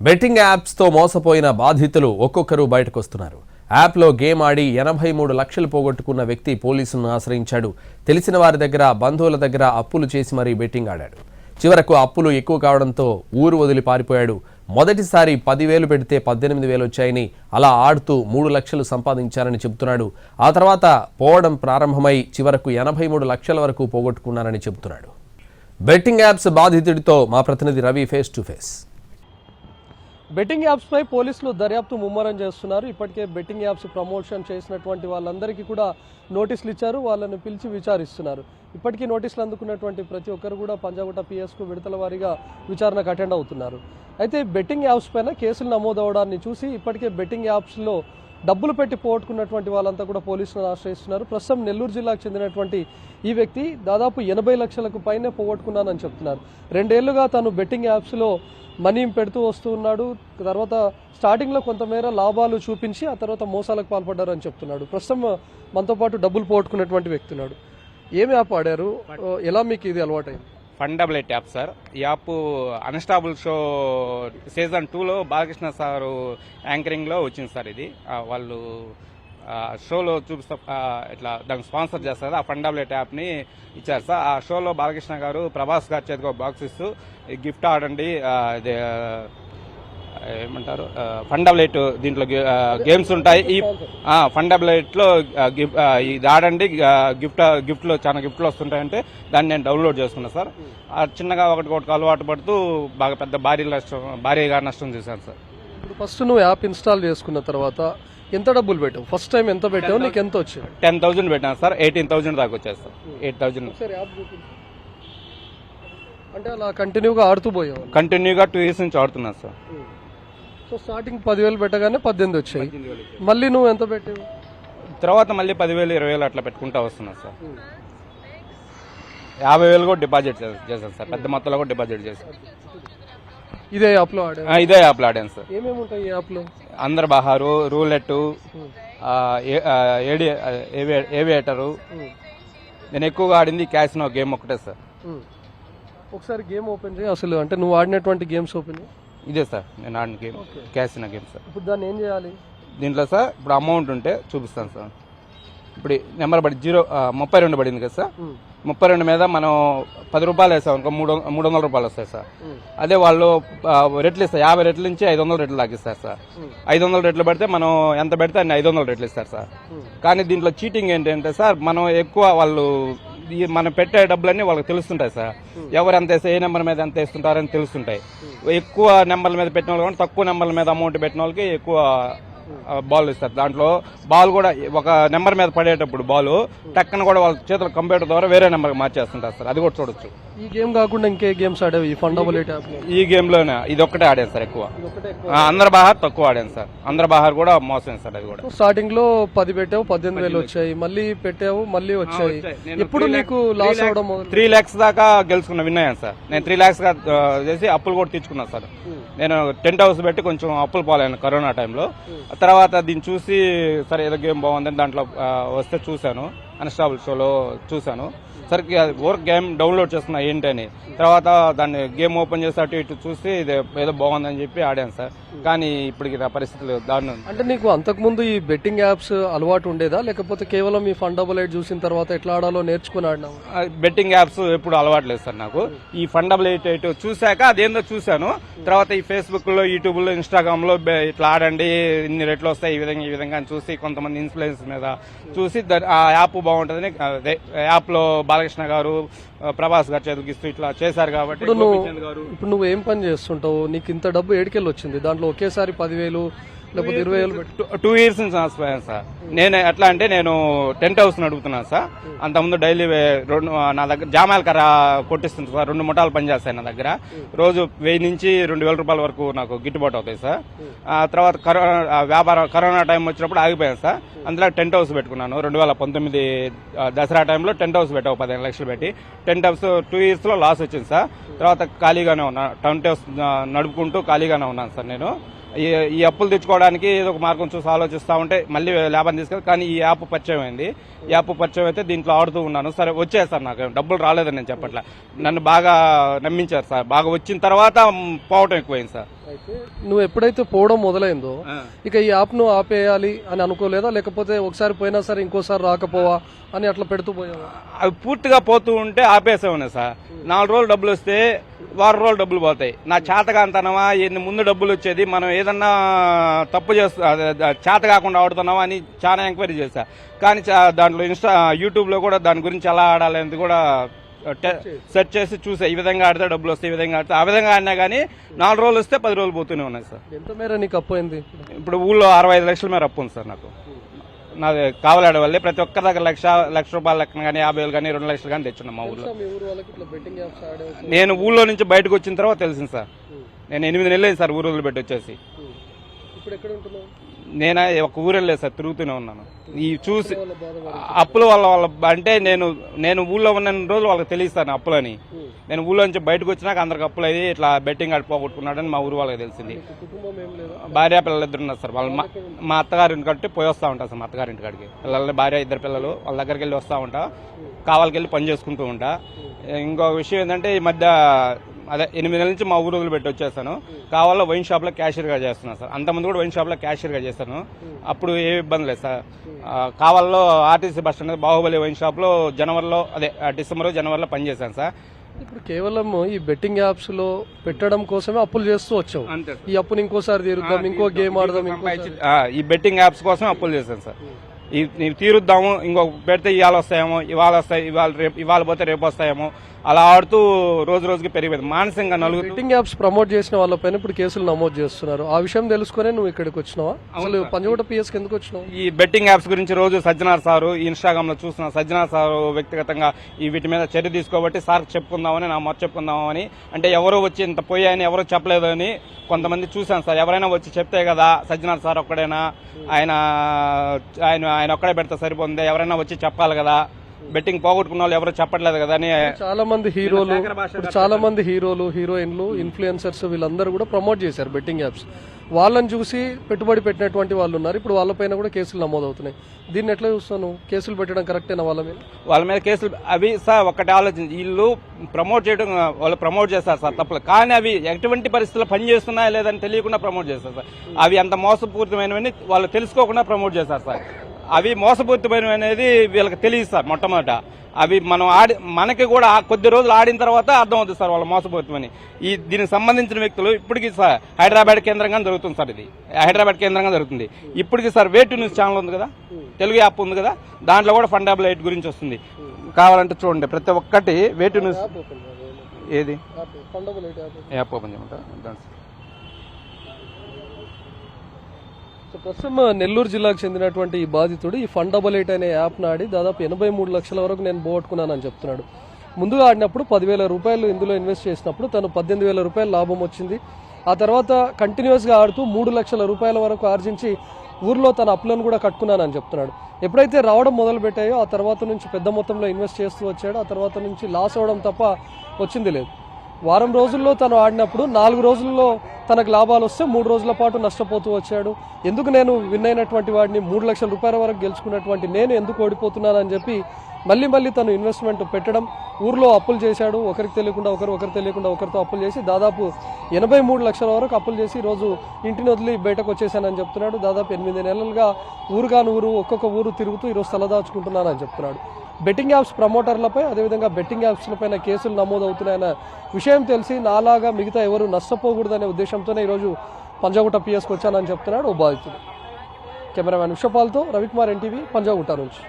Betting యాప్స్తో మోసపోయిన బాధితులు ఒక్కొక్కరు బయటకొస్తున్నారు. యాప్లో గేమ్ ఆడి 83 లక్షలు పోగొట్టుకున్న వ్యక్తి పోలీసులను ఆశ్రయించాడు. తెలిసిన వారి దగ్గర, బంధువుల దగ్గర అప్పులు చేసి మరీ బెట్టింగ్ ఆడాడు. చివరకు అప్పులు ఎక్కువ కావడంతో ఊరు వదిలి పారిపోయాడు. మొదటిసారి 10,000 పెడితే 18,000 వచ్చాయని, అలా ఆడుతూ 3 లక్షలు సంపాదించారని చెబుతున్నాడు. ఆ తర్వాత పోవడం ప్రారంభమై చివరకు 83 లక్షల వరకు పోగొట్టుకున్నారని చెబుతున్నాడు. బెట్టింగ్ యాప్స్ బాధితుడితో మా ప్రతినిధి Ravi face to face. Betting యాప్స్పై పోలీసులు దర్యాప్తు ముమ్మరం చేస్తున్నారు. ఇప్పటికే బెట్టింగ్ యాప్స్ ప్రమోషన్ చేసినటువంటి వాళ్ళందరికీ కూడా నోటీసులు ఇచ్చారు. వాళ్ళని పిలిచి విచారిస్తున్నారు. ఇప్పటికీ నోటీసులు అందుకున్నటువంటి ప్రతి ఒక్కరు కూడా పంజాగుట్ట పిఎస్కు విడతల వారీగా విచారణకు అటెండ్ అవుతున్నారు. అయితే బెట్టింగ్ యాప్స్ పైన కేసులు నమోదవడాన్ని చూసి ఇప్పటికే బెట్టింగ్ యాప్స్లో డబ్బులు పెట్టి పోగొట్టుకున్నటువంటి వాళ్ళంతా కూడా పోలీసులను ఆశ్రయిస్తున్నారు. ప్రస్తుతం నెల్లూరు జిల్లాకు చెందినటువంటి ఈ వ్యక్తి దాదాపు 80 లక్షలకు పైనే పోగొట్టుకున్నానని చెప్తున్నారు. 2 ఏళ్లుగా తను బెట్టింగ్ యాప్స్లో మనీ పెడుతూ వస్తూ ఉన్నాడు. తర్వాత స్టార్టింగ్లో కొంతమేర లాభాలు చూపించి ఆ తర్వాత మోసాలకు పాల్పడ్డారని చెప్తున్నాడు. ప్రస్తుతం మనతో పాటు డబ్బులు పోగొట్టుకున్నటువంటి వ్యక్తి ఉన్నాడు. ఏం యాప్ ఆడారు, ఎలా మీకు ఇది అలవాటైంది? ఫండబుల్ యాప్ సార్. ఈ యాప్ అన్స్టాబుల్ షో సీజన్ 2లో బాలకృష్ణ సారు యాంకరింగ్లో వచ్చింది సార్. ఇది వాళ్ళు షోలో చూపిస్తా ఇట్లా దానికి స్పాన్సర్ చేస్తారు. ఆ ఫండబుల్ యాప్ని ఇచ్చారు సార్. ఆ షోలో బాలకృష్ణ గారు ప్రభాస్ గారి చేతికి ఒక బాక్స్ ఇస్తూ గిఫ్ట్ ఆడండి, ఏమంటారు ఫండబులైట్, దీంట్లో గేమ్స్ ఉంటాయి. ఈ ఫండబులైట్లో ఇది ఆడండి, గిఫ్ట్లో చాలా గిఫ్ట్లు వస్తుంటాయంటే దాన్ని నేను డౌన్లోడ్ చేసుకున్నాను సార్. చిన్నగా ఒకటి అలవాటు పడుతూ బాగా పెద్ద భారీగా నష్టం చేశాను సార్. ఇప్పుడు ఫస్ట్ నువ్వు యాప్ ఇన్స్టాల్ చేసుకున్న తర్వాత ఎంత డబ్బులు పెట్టావు? ఫస్ట్ టైం ఎంత పెట్టావు? నీకు ఎంత వచ్చింది? 10,000 పెట్టాను సార్. 18,000 దాకా వచ్చేది సార్. 8,000 అంటే అలా కంటిన్యూగా ఆడుతూ పోయావు? కంటిన్యూగా 2 years నుంచి ఆడుతున్నాను సార్. సో స్టార్టింగ్ 10,000 పెట్టగానే 18 వచ్చాయి. మళ్ళీ నువ్వు ఎంత పెట్టావు? తర్వాత మళ్ళీ 10,000, 20,000 అట్లా పెట్టుకుంటా వస్తున్నాను సార్. 50,000 కూడా డిపాజిట్ చేశాను సార్. పెద్ద మొత్తంలో కూడా డిపాజిట్ చేశాను. ఇదే యాప్లో ఆడాను? ఇదే యాప్లో ఆడాను సార్. ఏమేమి ఉంటాయి ఈ యాప్లో? అందరు బహారు, రూలెట్, ఏవియేటరు. నేను ఎక్కువగా ఆడింది క్యాసినో గేమ్ ఒకటే సార్. ఒకసారి గేమ్ ఓపెన్ చేయి. అసలు అంటే నువ్వు ఆడినటువంటి గేమ్స్ ఓపెన్ చేయి. ఇదే సార్ నేను ఆడిన గేమ్, క్యాసినో గేమ్ సార్. ఇప్పుడు దాన్ని ఏం చేయాలి? దీంట్లో సార్ ఇప్పుడు అమౌంట్ ఉంటే చూపిస్తాను సార్. ఇప్పుడు నెంబర్ పడి 32 పడింది కదా సార్. 32 మీద మనం 10 రూపాయలు వేసాం అనుకో 300 రూపాయలు వస్తాయి సార్. అదే వాళ్ళు రెట్లు ఇస్తారు. 50 రెట్ల నుంచి 500 రెట్లు లాగిస్తారు సార్. 500 రెట్లు పెడితే మనం ఎంత పెడితే అన్ని 500 రెట్లు ఇస్తారు సార్. కానీ దీంట్లో చీటింగ్ ఏంటంటే సార్, మనం ఎక్కువ వాళ్ళు మనం పెట్టే డబ్బులన్నీ వాళ్ళకి తెలుస్తుంటాయి సార్. ఎవరు ఎంత వేస్తే ఏ నెంబర్ మీద ఎంత వేస్తుంటారని తెలుస్తుంటాయి. ఎక్కువ నెంబర్ల మీద పెట్టిన వాళ్ళు, తక్కువ నెంబర్ల మీద అమౌంట్ పెట్టిన వాళ్ళకి ఎక్కువ బాల్ ఇస్తారు. దాంట్లో బాల్ కూడా ఒక నెంబర్ మీద పడేటప్పుడు బాల్ టక్కన కూడా వాళ్ళ చేతుల కంప్యూటర్ ద్వారా వేరే నెంబర్కి మార్చేస్తుంటారు సార్. అది కూడా చూడొచ్చు. ఈ గేమ్ కాకుండా ఇంకే గేమ్స్ ఆడావు? ఈ ఫండబుల్ యాప్ ఈ గేమ్ లోనే ఇది ఒక్కటే ఆడాను సార్. ఎక్కువ అందరు బహార్ తక్కువ ఆడాను సార్. అందరు బహార్ కూడా మోసం సార్. అది కూడా స్టార్టింగ్ లో 10 పెట్టావు, 18,000 వచ్చాయి. మళ్ళీ పెట్టావు, మళ్ళీ వచ్చాయి. ఇప్పుడు నీకు లాస్ అవడం 3 lakhs దాకా గెలుచుకున్నా, విన్ అయ్యాను సార్. నేను 3 lakhs చేసి అప్పులు కూడా తెచ్చుకున్నాను సార్. నేను టెంట్ హౌస్ పెట్టి కొంచెం అప్పులు పోలేను కరోనా టైంలో. తర్వాత దీన్ని చూసి సరే ఏదో గేమ్ బాగుందని దాంట్లో వస్తే చూశాను, అన్స్టాబుల్ షోలో చూశాను. సరికి వర్క్ గేమ్ డౌన్లోడ్ చేస్తున్నా ఏంటని. తర్వాత దాన్ని గేమ్ ఓపెన్ చేసి అటు ఇటు చూసి ఇది ఏదో బాగుందని చెప్పి ఆడాను సార్. కానీ ఇప్పటికి నా పరిస్థితులు దారుణం. అంటే నీకు అంతకుముందు ఈ బెట్టింగ్ యాప్స్ అలవాటు ఉండేదా, లేకపోతే కేవలం ఈ ఫండబుల్ ఎయిట్ చూసిన తర్వాత ఎట్లా ఆడాలో నేర్చుకుని ఆడినావు? బెట్టింగ్ యాప్స్ ఎప్పుడు అలవాటు లేదు సార్ నాకు. ఈ ఫండబుల్ ఎయిట్ చూశాక అదేందో చూశాను. తర్వాత ఈ ఫేస్బుక్ లో, యూట్యూబ్ లో, ఇన్స్టాగ్రామ్ లో ఇట్లా ఆడండి, ఇన్ని రెట్లు వస్తాయి, ఈ విధంగా అని చూసి కొంతమంది ఇన్ఫ్లుయెన్స్ మీద చూసి ఆ యాప్ బాగుంటుందని యాప్ లో బాలకృష్ణ గారు, ప్రభాస్ గారు చేతుకిస్తూ ఇట్లా చేశారు. కాబట్టి ఇప్పుడు నువ్వు ఏం పని చేస్తుంటావు? నీకు ఇంత డబ్బు ఏడికెళ్ళి వచ్చింది? దాంట్లో ఒకేసారి 10,000 లేకపోతే 20,000 2 years నుంచి నష్టపోయాను సార్. నేను ఎట్లా అంటే నేను టెంట్ హౌస్ నడుపుతున్నాను సార్. అంతకుముందు డైలీ నా దగ్గర జామాయిల కర్ర కొట్టిస్తుంది సార్. 2 ముఠాలు పనిచేస్తాయి నా దగ్గర. రోజు 1000 నుంచి 2,000 రూపాయల వరకు నాకు గిట్టుబాటు అవుతాయి సార్. తర్వాత కరోనా టైం వచ్చినప్పుడు ఆగిపోయాను సార్. అందులో టెంట్ హౌస్ పెట్టుకున్నాను. 2019 దసరా టైంలో టెంట్ హౌస్ పెట్టావు 15 లక్షలు పెట్టి. టెంట్ హౌస్ 2 years లో లాస్ వచ్చింది సార్. తర్వాత ఖాళీగానే ఉన్నా, టెంట్ హౌస్ నడుపుకుంటూ ఖాళీగానే ఉన్నాను సార్. నేను ఈ అప్పులు తెచ్చుకోవడానికి ఏదో ఒక మార్గం చూసి ఆలోచిస్తూ ఉంటే మళ్ళీ లాభం తీసుకెళ్ళి, కానీ ఈ యాప్ పరిచయం అయింది. ఈ యాప్ పరిచయం అయితే దీంట్లో ఆడుతూ ఉన్నాను. సరే వచ్చాయి సార్, నాకు డబ్బులు రాలేదని నేను చెప్పట్లే. నన్ను బాగా నమ్మించారు సార్. బాగా వచ్చిన తర్వాత పోవటం ఎక్కువైంది సార్. అయితే నువ్వు ఎప్పుడైతే పోవడం మొదలైందో ఇక ఈ యాప్ను ఆపేయాలి అని అనుకోలేదా, లేకపోతే ఒకసారి పోయినా సరే ఇంకోసారి రాకపోవా అని అట్లా పెడుతూ పోయావా? అవి పూర్తిగా పోతూ ఉంటే ఆపేసామనే సార్. 4 రోజులు డబ్బులు వస్తే వారం రోజులు డబ్బులు పోతాయి. నా చేతగాంతనమా ఎన్ని ముందు డబ్బులు వచ్చేది, మనం ఏదన్నా తప్పు చేత కాకుండా ఆడుతున్నావా అని చాలా ఎంక్వైరీ చేశా. కానీ దాంట్లో యూట్యూబ్లో కూడా దాని గురించి ఎలా ఆడాలి అనేది కూడా సెర్చ్ చేసి చూసా. ఈ విధంగా ఆడితే డబ్బులు వస్తాయి, ఈ విధంగా ఆడితే ఆ విధంగా ఆడినా కానీ 4 రోజులు వస్తే 10 రోజులు పోతూనే ఉన్నాయి సార్. ఎంత మేర నీకు అప్పు అయింది? ఇప్పుడు ఊళ్ళో 65 లక్షల మేర అప్పు ఉంది సార్ నాకు. నాది కావలాడ వల్లే ప్రతి ఒక్కరి దగ్గర లక్ష రూపాయల లెక్కన కానీ 50,000 కానీ 2 లక్షలు కానీ తెచ్చున్నాం మా ఊళ్ళో. నేను ఊళ్ళో నుంచి బయటకు వచ్చిన తర్వాత తెలిసింది సార్. నేను 8 నెలలు అయింది సార్ ఊరు వదిలిపెట్టి వచ్చేసి. నేను ఒక ఊరు వెళ్ళలేదు సార్, తిరుగుతూనే ఉన్నాను. ఈ చూసి అప్పుల వాళ్ళ అంటే నేను ఊళ్ళో ఉన్న రోజులు వాళ్ళకి తెలియదు సార్ అప్పులని. నేను ఊళ్ళో నుంచి బయటకు వచ్చినాక అందరికి అప్పులు అయ్యి ఇట్లా బెట్టింగ్ ఆడి పోగొట్టుకున్నాడని మా ఊరు వాళ్ళకి తెలిసింది. భార్య పిల్లలు 2 ఉన్నారు సార్. వాళ్ళు మా అత్తగారింటి కంటే పోయి వస్తూ ఉంటారు సార్. మా అత్తగారింటి కాడికి పిల్లలు, భార్య 2 పిల్లలు, వాళ్ళ దగ్గరికి వెళ్ళి వస్తూ ఉంటా, కావాలకి వెళ్ళి పని చేసుకుంటూ ఉంటా. ఇంకో విషయం ఏంటంటే ఈ మధ్య 8 నెలల నుంచి మా ఊరు వదిలిపెట్టి వచ్చేసాను. కావాలో వైన్ షాప్లో క్యాషియర్గా చేస్తున్నాను సార్. అంతమంది కూడా వైన్ షాప్లో క్యాషియర్గా చేస్తాను. అప్పుడు ఏ ఇబ్బంది లేదు సార్. కావాలలో RTC bus stand Baahubali wine షాప్లో డిసెంబర్ జనవరిలో పనిచేశాను సార్. ఇప్పుడు కేవలం ఈ బెట్టింగ్ యాప్స్ లో పెట్టడం కోసమే అప్పులు చేస్తూ వచ్చావు. ఈ అప్పుని ఇంకోసారి తీరుద్దాం, ఇంకో గేమ్ ఆడదాం, ఈ బెట్టింగ్ యాప్స్ కోసం అప్పులు చేశాను సార్. నీవు తీరుద్దాము, ఇంకొక పెడితే ఇవాళ వస్తాయేమో, ఇవాళ పోతే రేపు వస్తాయేమో, అలా ఆడుతూ రోజు రోజుకి పెరిగిపోయింది. మానసికంగా నలుగురు బెట్టింగ్ యాప్స్ ప్రమోట్ చేసిన వాళ్ళపైన ఇప్పుడు కేసులు నమోదు చేస్తున్నారు. ఆ విషయం తెలుసుకునే నువ్వు ఇక్కడికి వచ్చినావా? అసలు పంజగుట్ట పిఎస్కి ఎందుకు వచ్చినావు? ఈ బెట్టింగ్ యాప్స్ గురించి రోజు సజ్జనార్ సారు ఇన్స్టాగ్రామ్ లో చూస్తున్నా. సజ్జనార్ సారు వ్యక్తిగతంగా వీటి మీద చర్య తీసుకోబట్టి సార్ చెప్పుకుందామని, నా మొత్తం చెప్పుకుందామని, అంటే ఎవరో వచ్చి ఇంత పోయాయని ఎవరో చెప్పలేదు అని కొంతమంది చూశాను సార్. ఎవరైనా వచ్చి చెప్తే కదా సజ్జనార్ సార్ ఒక్కడైనా, ఆయన ఒక్కడే పెడితే సరిపోతుంది, ఎవరైనా వచ్చి చెప్పాలి కదా, బెట్టింగ్ పోగొట్టుకున్న వాళ్ళు ఎవరు చెప్పట్లేదు కదా అని చాలా మంది హీరోలు, హీరోయిన్లు, ఇన్ఫ్లుయెన్సర్స్ వీళ్ళందరూ కూడా ప్రమోట్ చేశారు బెట్టింగ్ యాప్స్. వాళ్ళని చూసి పెట్టుబడి పెట్టినటువంటి వాళ్ళు ఉన్నారు. ఇప్పుడు వాళ్ళపైన కూడా కేసులు నమోదవుతున్నాయి. దీన్ని ఎట్లా చూస్తాను? కేసులు పెట్టడం కరెక్టేనా వాళ్ళ మీద కేసులు? అవి సార్ ఒకటి ఆలోచించి, వీళ్ళు ప్రమోట్ చేయడం, వాళ్ళు ప్రమోట్ చేస్తారు సార్ తప్పలేదు. కానీ అవి ఎటువంటి పరిస్థితుల్లో పనిచేస్తున్నాయా లేదని తెలియకుండా ప్రమోట్ చేస్తారు సార్. అవి అంత మోసపూరితమైనవని వాళ్ళు తెలుసుకోకుండా ప్రమోట్ చేస్తారు సార్. అవి మోసపూరితమైనవి అనేది వీళ్ళకి తెలియదు సార్. మొట్టమొదట అవి మనకి కూడా కొద్ది రోజులు ఆడిన తర్వాత అర్థమవుతుంది సార్ వాళ్ళ మోసపూరితమని. దీనికి సంబంధించిన వ్యక్తులు ఇప్పటికీ సార్ హైదరాబాద్ కేంద్రంగా జరుగుతుంది సార్. ఇది హైదరాబాద్ కేంద్రంగా జరుగుతుంది. ఇప్పటికీ సార్ వేటు న్యూస్ ఛానల్ ఉంది కదా, తెలుగు యాప్ ఉంది కదా, దాంట్లో కూడా ఫండబుల్ ఎయిట్ గురించి వస్తుంది. కావాలంటే చూడండి, ప్రతి ఒక్కటి వేటు న్యూస్. ఏది యాప్ ఓపెన్ చేయమంటారా? ప్రస్తుతం నెల్లూరు జిల్లాకు చెందినటువంటి ఈ బాధితుడు ఈ ఫండబుల్8 అనే యాప్ నాడి దాదాపు 83 లక్షల వరకు నేను పోగొట్టుకున్నానని చెప్తున్నాడు. ముందుగా ఆడినప్పుడు 10,000 రూపాయలు ఇందులో ఇన్వెస్ట్ చేసినప్పుడు తను 18,000 రూపాయలు లాభం వచ్చింది. ఆ తర్వాత కంటిన్యూస్గా ఆడుతూ 3 లక్షల రూపాయల వరకు ఆర్జించి ఊర్లో తన అప్పులను కూడా కట్టుకున్నానని చెప్తున్నాడు. ఎప్పుడైతే రావడం మొదలు పెట్టాయో ఆ తర్వాత నుంచి పెద్ద మొత్తంలో ఇన్వెస్ట్ చేస్తూ వచ్చాడు. ఆ తర్వాత నుంచి లాస్ అవ్వడం తప్ప వచ్చింది లేదు. వారం రోజుల్లో తను ఆడినప్పుడు 4 రోజుల్లో తనకు లాభాలు వస్తే 3 రోజుల పాటు నష్టపోతూ వచ్చాడు. ఎందుకు నేను విన్ అయినటువంటి వాడిని 3 లక్షల రూపాయల వరకు గెలుచుకున్నటువంటి నేను ఎందుకు ఓడిపోతున్నానని చెప్పి మళ్ళీ తను ఇన్వెస్ట్మెంట్ పెట్టడం, ఊర్లో అప్పులు చేశాడు. ఒకరికి తెలియకుండా ఒకరితో అప్పులు చేసి దాదాపు 83 లక్షల వరకు అప్పులు చేసి ఈరోజు ఇంటిని వదిలి బయటకు వచ్చేసానని చెప్తున్నాడు. దాదాపు 8 నెలలుగా ఒక్కొక్క ఊరు తిరుగుతూ ఈరోజు తలదాచుకుంటున్నానని చెప్తున్నాడు. బెట్టింగ్ యాప్స్ ప్రమోటర్లపై, అదేవిధంగా బెట్టింగ్ యాప్స్లపైన కేసులు నమోదవుతున్నాయన్న విషయం తెలిసి నాలాగా మిగతా ఎవరు నష్టపోకూడదనే ఉద్దేశంతోనే ఈరోజు పంజాగుట్ట పిఎస్కి వచ్చానని చెప్తున్నాడు ఓ బాధితుడు. కెమెరామ్యాన్ విశ్వపాల్తో రవికుమార్, ఎన్టీవీ, పంజాగుట్ట నుంచి.